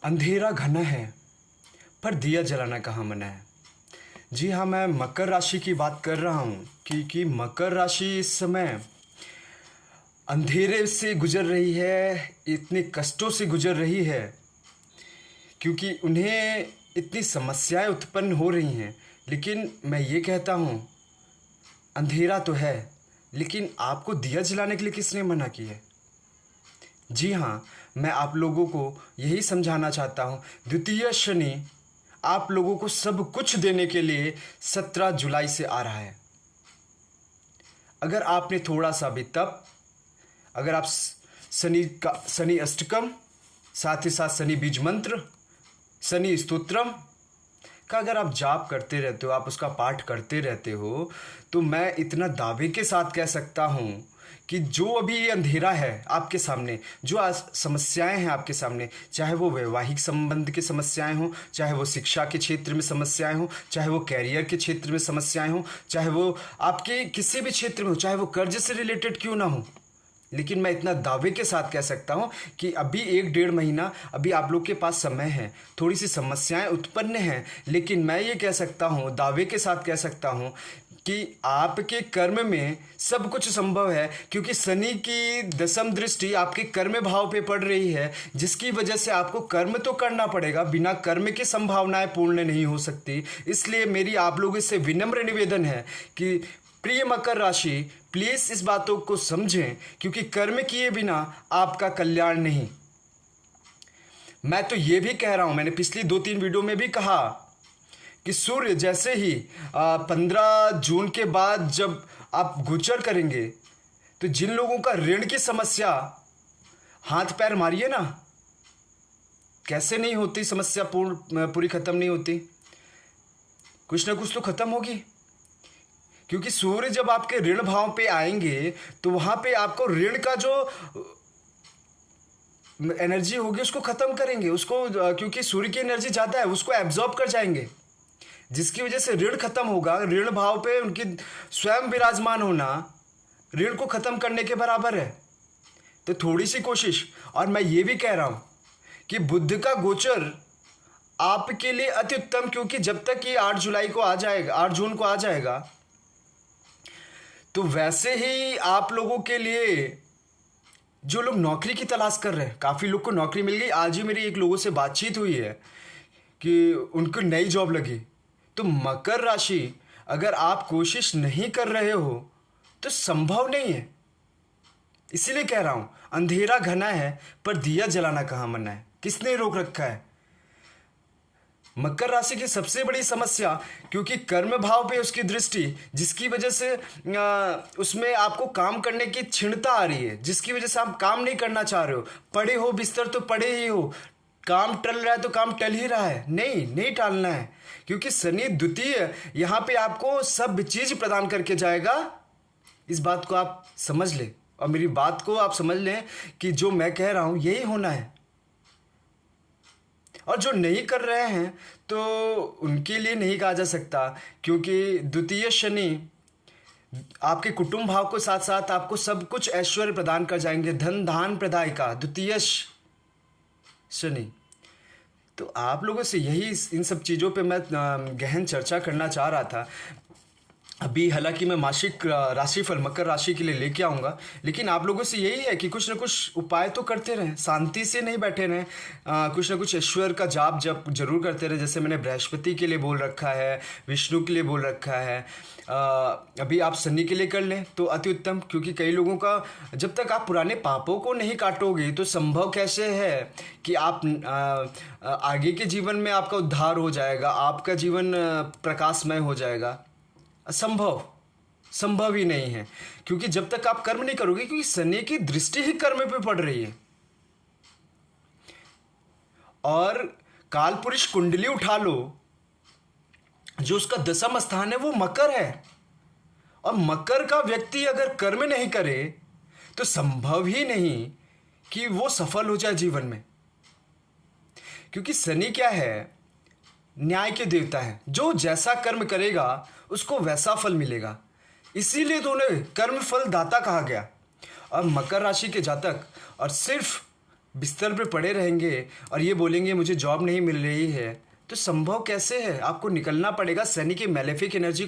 अंधेरा घना है पर दिया जलाना कहाँ मना है। जी हाँ, मैं मकर राशि की बात कर रहा हूँ कि मकर राशि इस समय अंधेरे से गुजर रही है, इतने कष्टों से गुजर रही है क्योंकि उन्हें इतनी समस्याएं उत्पन्न हो रही हैं। लेकिन मैं ये कहता हूँ, अंधेरा तो है लेकिन आपको दिया जलाने के लिए किसने मना किया है। जी हाँ, मैं आप लोगों को यही समझाना चाहता हूँ, द्वितीय शनि आप लोगों को सब कुछ देने के लिए 17 जुलाई से आ रहा है। अगर आपने थोड़ा सा भी तप, अगर आप शनि अष्टकम, साथ ही साथ शनि बीज मंत्र, शनि स्तोत्रम का अगर आप जाप करते रहते हो, आप उसका पाठ करते रहते हो, तो मैं इतना दावे के साथ कह सकता हूँ कि जो अभी ये अंधेरा है आपके सामने, जो आज समस्याएं हैं आपके सामने, चाहे वो वैवाहिक संबंध की समस्याएं हों, चाहे वो शिक्षा के क्षेत्र में समस्याएं हों, चाहे वो कैरियर के क्षेत्र में समस्याएं हों, चाहे वो आपके किसी भी क्षेत्र में हो, चाहे वो कर्ज से रिलेटेड क्यों ना हो, लेकिन मैं इतना दावे के साथ कह सकता हूं कि अभी 1-1.5 महीना अभी आप लोग के पास समय है। थोड़ी सी समस्याएं उत्पन्न हैं, लेकिन मैं ये कह सकता हूं, दावे के साथ कह सकता हूं कि आपके कर्म में सब कुछ संभव है, क्योंकि शनि की दशम दृष्टि आपके कर्म भाव पे पड़ रही है, जिसकी वजह से आपको कर्म तो करना पड़ेगा। बिना कर्म की संभावनाएं पूर्ण नहीं हो सकती। इसलिए मेरी आप लोगों से विनम्र निवेदन है कि प्रिय मकर राशि, प्लीज इस बातों को समझें, क्योंकि कर्म किए बिना आपका कल्याण नहीं। मैं तो ये भी कह रहा हूं, मैंने पिछली 2-3 वीडियो में भी कहा कि सूर्य जैसे ही 15 जून के बाद जब आप गोचर करेंगे, तो जिन लोगों का ऋण की समस्या, हाथ पैर मारिए ना, कैसे नहीं होती समस्या, पूरी खत्म नहीं होती, कुछ ना कुछ तो खत्म होगी। क्योंकि सूर्य जब आपके ऋण भाव पे आएंगे तो वहां पे आपको ऋण का जो एनर्जी होगी उसको खत्म करेंगे, उसको क्योंकि सूर्य की एनर्जी ज़्यादा है, उसको एब्जॉर्ब कर जाएंगे, जिसकी वजह से ऋण खत्म होगा। ऋण भाव पे उनकी स्वयं विराजमान होना ऋण को खत्म करने के बराबर है। तो थोड़ी सी कोशिश, और मैं ये भी कह रहा हूं कि बुध का गोचर आपके लिए अति उत्तम, क्योंकि जब तक ये 8 जुलाई को आ जाएगा, 8 जून को आ जाएगा, तो वैसे ही आप लोगों के लिए जो लोग नौकरी की तलाश कर रहे हैं, काफ़ी लोग को नौकरी मिल गई। आज ही मेरी एक लोगों से बातचीत हुई है कि उनको नई जॉब लगी। तो मकर राशि, अगर आप कोशिश नहीं कर रहे हो तो संभव नहीं है। इसीलिए कह रहा हूं, अंधेरा घना है पर दिया जलाना कहाँ मना है। किसने रोक रखा है? मकर राशि की सबसे बड़ी समस्या, क्योंकि कर्म भाव पे उसकी दृष्टि, जिसकी वजह से उसमें आपको काम करने की क्षीणता आ रही है, जिसकी वजह से आप काम नहीं करना चाह रहे हो। पड़े हो बिस्तर तो पड़े ही हो, काम टल रहा है तो काम टल ही रहा है, नहीं टालना है, क्योंकि शनि द्वितीय यहाँ पे आपको सब चीज प्रदान करके जाएगा। इस बात को आप समझ ले, और मेरी बात को आप समझ लें कि जो मैं कह रहा हूं यही होना है। और जो नहीं कर रहे हैं तो उनके लिए नहीं कहा जा सकता, क्योंकि द्वितीय शनि आपके कुटुंब भाव को साथ साथ आपको सब कुछ ऐश्वर्य प्रदान कर जाएंगे, धन धान प्रदायिका द्वितीय शनि। तो आप लोगों से यही इन सब चीज़ों पे मैं गहन चर्चा करना चाह रहा था। अभी हालांकि मैं मासिक राशिफल मकर राशि के लिए लेके आऊँगा, लेकिन आप लोगों से यही है कि कुछ ना कुछ उपाय तो करते रहें, शांति से नहीं बैठे रहें, कुछ ना कुछ ईश्वर का जाप जप जरूर करते रहें। जैसे मैंने बृहस्पति के लिए बोल रखा है, विष्णु के लिए बोल रखा है, अभी आप शनि के लिए कर लें तो अति उत्तम, क्योंकि कई लोगों का जब तक आप पुराने पापों को नहीं काटोगे तो संभव कैसे है कि आप आगे के जीवन में आपका उद्धार हो जाएगा, आपका जीवन प्रकाशमय हो जाएगा। संभव ही नहीं है, क्योंकि जब तक आप कर्म नहीं करोगे, क्योंकि शनि की दृष्टि ही कर्म पे पड़ रही है। और काल पुरुष कुंडली उठा लो, जो उसका दशम स्थान है वो मकर है, और मकर का व्यक्ति अगर कर्म नहीं करे तो संभव ही नहीं कि वो सफल हो जाए जीवन में। क्योंकि शनि क्या है? न्याय के देवता है, जो जैसा कर्म करेगा उसको वैसा फल मिलेगा, इसीलिए तो उन्हें कर्म फल दाता कहा गया। और मकर राशि के जातक, और सिर्फ बिस्तर पे पड़े रहेंगे और ये बोलेंगे मुझे जॉब नहीं मिल रही है, तो संभव कैसे है? आपको निकलना पड़ेगा, सनी की मैलेफिक एनर्जी